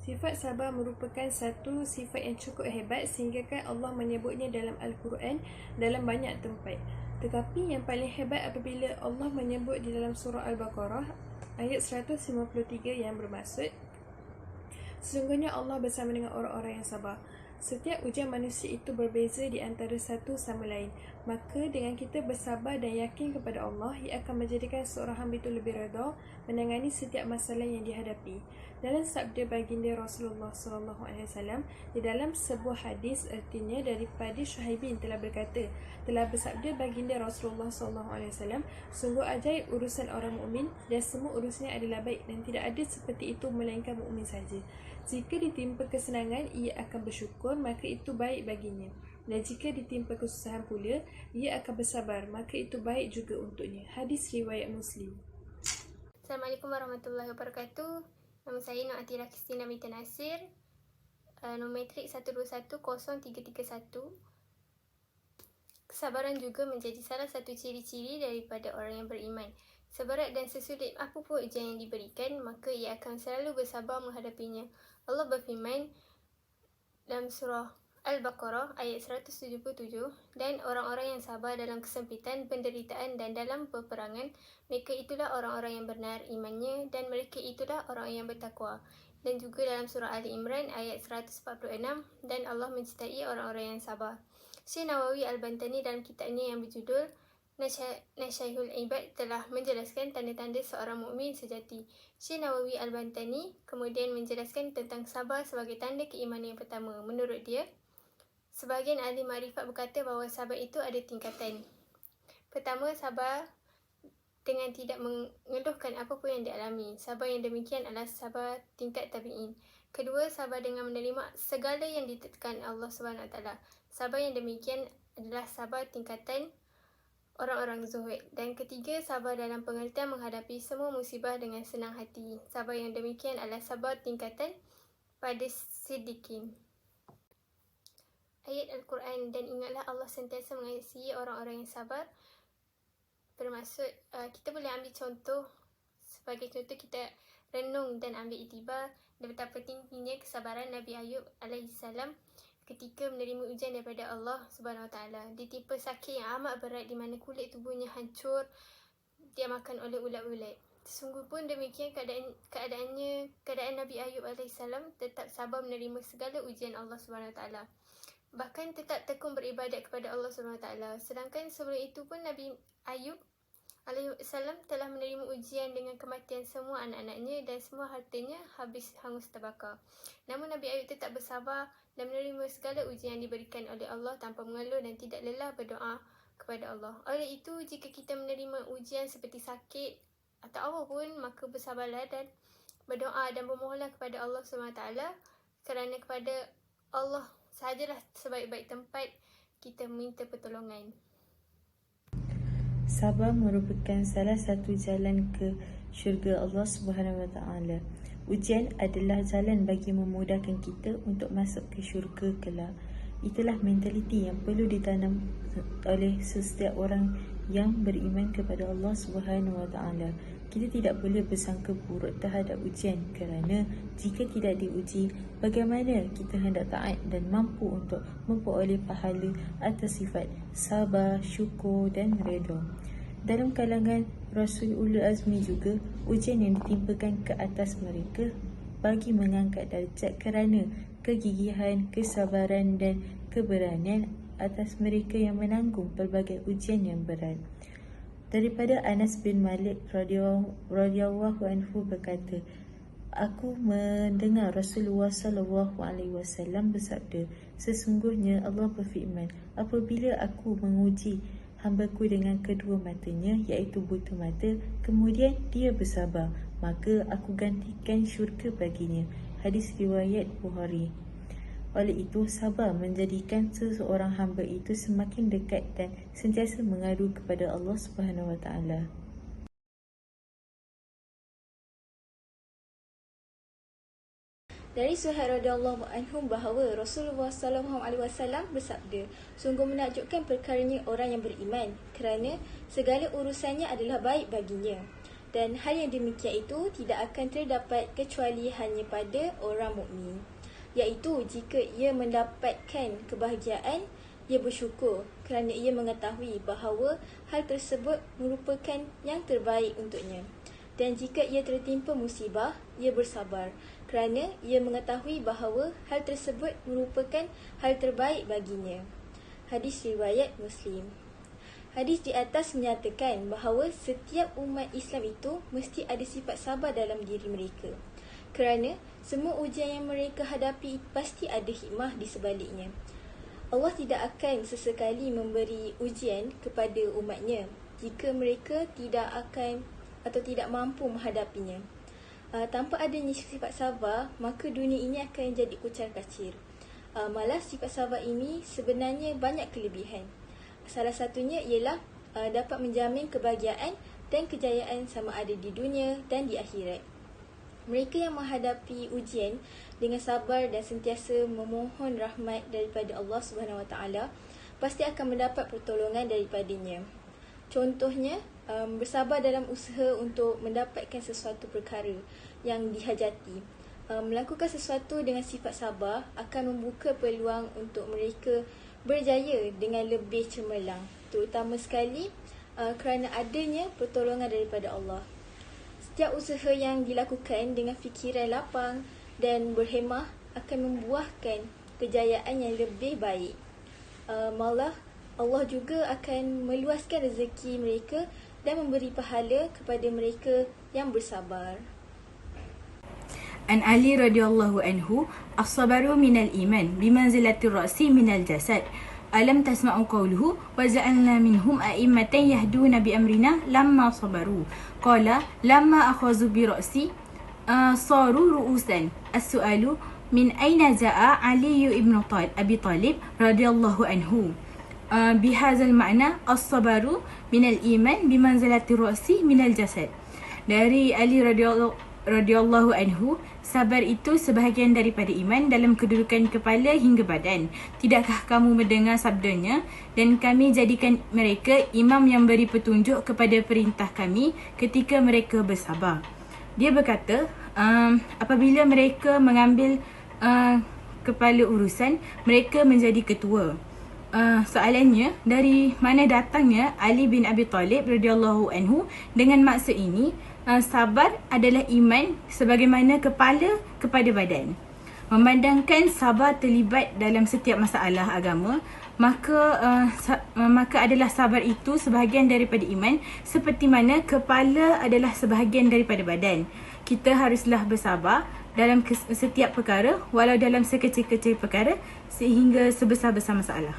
Sifat sabar merupakan satu sifat yang cukup hebat sehingga kan Allah menyebutnya dalam Al-Quran dalam banyak tempat. Tetapi yang paling hebat apabila Allah menyebut di dalam surah Al-Baqarah ayat 153 yang bermaksud, sesungguhnya Allah bersama dengan orang-orang yang sabar. Setiap ujian manusia itu berbeza di antara satu sama lain. Maka dengan kita bersabar dan yakin kepada Allah, ia akan menjadikan seorang hamba itu lebih redha menangani setiap masalah yang dihadapi. Dalam sabda baginda Rasulullah SAW, di dalam sebuah hadis, artinya daripada Syuhaibin telah berkata, telah bersabda baginda Rasulullah SAW, sungguh ajaib urusan orang mukmin dan semua urusannya adalah baik dan tidak ada seperti itu melainkan mukmin saja. Jika ditimpa kesenangan, ia akan bersyukur, maka itu baik baginya. Dan jika ditimpa kesusahan pula, ia akan bersabar, maka itu baik juga untuknya. Hadis riwayat Muslim. Assalamualaikum warahmatullahi wabarakatuh. Nama saya Nur Atira Kristina binti Nasir, nombor matrik 1210331. Kesabaran juga menjadi salah satu ciri-ciri daripada orang yang beriman. Seberat dan sesulit apapun ujian yang diberikan, maka ia akan selalu bersabar menghadapinya. Allah berfirman dalam surah Al-Baqarah ayat 177, dan orang-orang yang sabar dalam kesempitan, penderitaan dan dalam peperangan, mereka itulah orang-orang yang benar imannya dan mereka itulah orang yang bertakwa. Dan juga dalam surah Ali Imran ayat 146, dan Allah mencintai orang-orang yang sabar. Syekh Nawawi Al-Bantani dalam kitabnya yang berjudul Nasyaihul Ibad telah menjelaskan tanda-tanda seorang mukmin sejati. Syekh Nawawi Al-Bantani kemudian menjelaskan tentang sabar sebagai tanda keimanan yang pertama. Menurut dia, sebahagian ahli makrifat berkata bahawa sabar itu ada tingkatan. Pertama, sabar dengan tidak mengeluhkan apa pun yang dialami. Sabar yang demikian adalah sabar tingkat tabi'in. Kedua, sabar dengan menerima segala yang ditetapkan Allah SWT. Sabar yang demikian adalah sabar tingkatan orang-orang zuhud. Dan ketiga, sabar dalam pengertian menghadapi semua musibah dengan senang hati. Sabar yang demikian adalah sabar tingkatan pada siddiqin. Ayat Al-Quran, dan ingatlah Allah sentiasa mengasihi orang-orang yang sabar. Bermaksud, kita boleh ambil contoh, sebagai contoh kita renung dan ambil iktibar dan betapa tingginya kesabaran Nabi Ayub alaihissalam ketika menerima ujian daripada Allah SWT. Ditimpa sakit yang amat berat di mana kulit tubuhnya hancur, dia makan oleh ulat-ulat. Sungguh pun demikian keadaan Nabi Ayub alaihissalam tetap sabar menerima segala ujian Allah SWT. Bahkan tetap tekun beribadat kepada Allah SWT. Sedangkan sebelum itu pun Nabi Ayub alaihissalam telah menerima ujian dengan kematian semua anak-anaknya dan semua hartanya habis hangus terbakar. Namun Nabi Ayub tetap bersabar dan menerima segala ujian yang diberikan oleh Allah tanpa mengeluh dan tidak lelah berdoa kepada Allah. Oleh itu, jika kita menerima ujian seperti sakit atau apapun, maka bersabarlah dan berdoa dan bermohonlah kepada Allah SWT, kerana kepada Allah sahajalah sebaik-baik tempat kita minta pertolongan. Sabar merupakan salah satu jalan ke syurga Allah Subhanahu Wa Taala. Ujian adalah jalan bagi memudahkan kita untuk masuk ke syurga kelak. Itulah mentaliti yang perlu ditanam oleh setiap orang yang beriman kepada Allah Subhanahu Wa Taala. Kita tidak boleh bersangka buruk terhadap ujian, kerana jika tidak diuji, bagaimana kita hendak taat dan mampu untuk memperoleh pahala atas sifat sabar, syukur dan redha. Dalam kalangan Rasul Ulul Azmi juga, ujian yang ditimpakan ke atas mereka bagi mengangkat darjat kerana kegigihan, kesabaran dan keberanian atas mereka yang menanggung pelbagai ujian yang berat. Daripada Anas bin Malik radhiyallahu anhu berkata, aku mendengar Rasulullah SAW bersabda, sesungguhnya Allah berfirman, apabila aku menguji hamba-Ku dengan kedua matanya, iaitu buta mata, kemudian dia bersabar, maka aku gantikan syurga baginya. Hadis riwayat Bukhari. Oleh itu, sabar menjadikan seseorang hamba itu semakin dekat dan sentiasa mengadu kepada Allah Subhanahu Wa Taala. Dari Suhaib radhiyallahu anhu bahawa Rasulullah SAW bersabda, sungguh menakjubkan perkaranya orang yang beriman, kerana segala urusannya adalah baik baginya. Dan hal yang demikian itu tidak akan terdapat kecuali hanya pada orang mukmin, iaitu jika ia mendapatkan kebahagiaan, ia bersyukur kerana ia mengetahui bahawa hal tersebut merupakan yang terbaik untuknya. Dan jika ia tertimpa musibah, ia bersabar kerana ia mengetahui bahawa hal tersebut merupakan hal terbaik baginya. Hadis riwayat Muslim. Hadis di atas menyatakan bahawa setiap umat Islam itu mesti ada sifat sabar dalam diri mereka. Kerana semua ujian yang mereka hadapi pasti ada hikmah di sebaliknya. Allah tidak akan sesekali memberi ujian kepada umatnya jika mereka tidak akan atau tidak mampu menghadapinya. Tanpa adanya sifat sabar, maka dunia ini akan jadi kucar-kacir. Malah sifat sabar ini sebenarnya banyak kelebihan. Salah satunya ialah dapat menjamin kebahagiaan dan kejayaan sama ada di dunia dan di akhirat. Mereka yang menghadapi ujian dengan sabar dan sentiasa memohon rahmat daripada Allah SWT pasti akan mendapat pertolongan daripadanya. Contohnya, bersabar dalam usaha untuk mendapatkan sesuatu perkara yang dihajati. Melakukan sesuatu dengan sifat sabar akan membuka peluang untuk mereka berjaya dengan lebih cemerlang, terutama sekali kerana adanya pertolongan daripada Allah. Setiap usaha yang dilakukan dengan fikiran lapang dan berhemah akan membuahkan kejayaan yang lebih baik. Malah Allah juga akan meluaskan rezeki mereka dan memberi pahala kepada mereka yang bersabar. An Ali radhiyallahu anhu, as-sabru minal iman bimanzilati ar-ra'si minal jasad. Alam tasma'u qawluhu wa ja'alna minhum a'immatan yahduna bi amrina lamma sabaru. Qala lamma akhazu bi ra'si saru ru'usan. As-su'alu min aina ja'a Ali ibn Abi Talib radhiyallahu anhu. Bihadzal ma'na as-sabru minal iman bimanzilati ar-ra'si minal jasad. Dari Ali radhiyallahu anhu, sabar itu sebahagian daripada iman dalam kedudukan kepala hingga badan. Tidakkah kamu mendengar sabdanya? Dan kami jadikan mereka imam yang beri petunjuk kepada perintah kami ketika mereka bersabar. Dia berkata, apabila mereka mengambil kepala urusan, mereka menjadi ketua. Soalannya, dari mana datangnya Ali bin Abi Talib radhiyallahu anhu dengan maksud ini? Sabar adalah iman sebagaimana kepala kepada badan. Memandangkan sabar terlibat dalam setiap masalah agama, maka adalah sabar itu sebahagian daripada iman, seperti mana kepala adalah sebahagian daripada badan. Kita haruslah bersabar dalam setiap perkara, walau dalam sekecil-kecil perkara sehingga sebesar-besar masalah.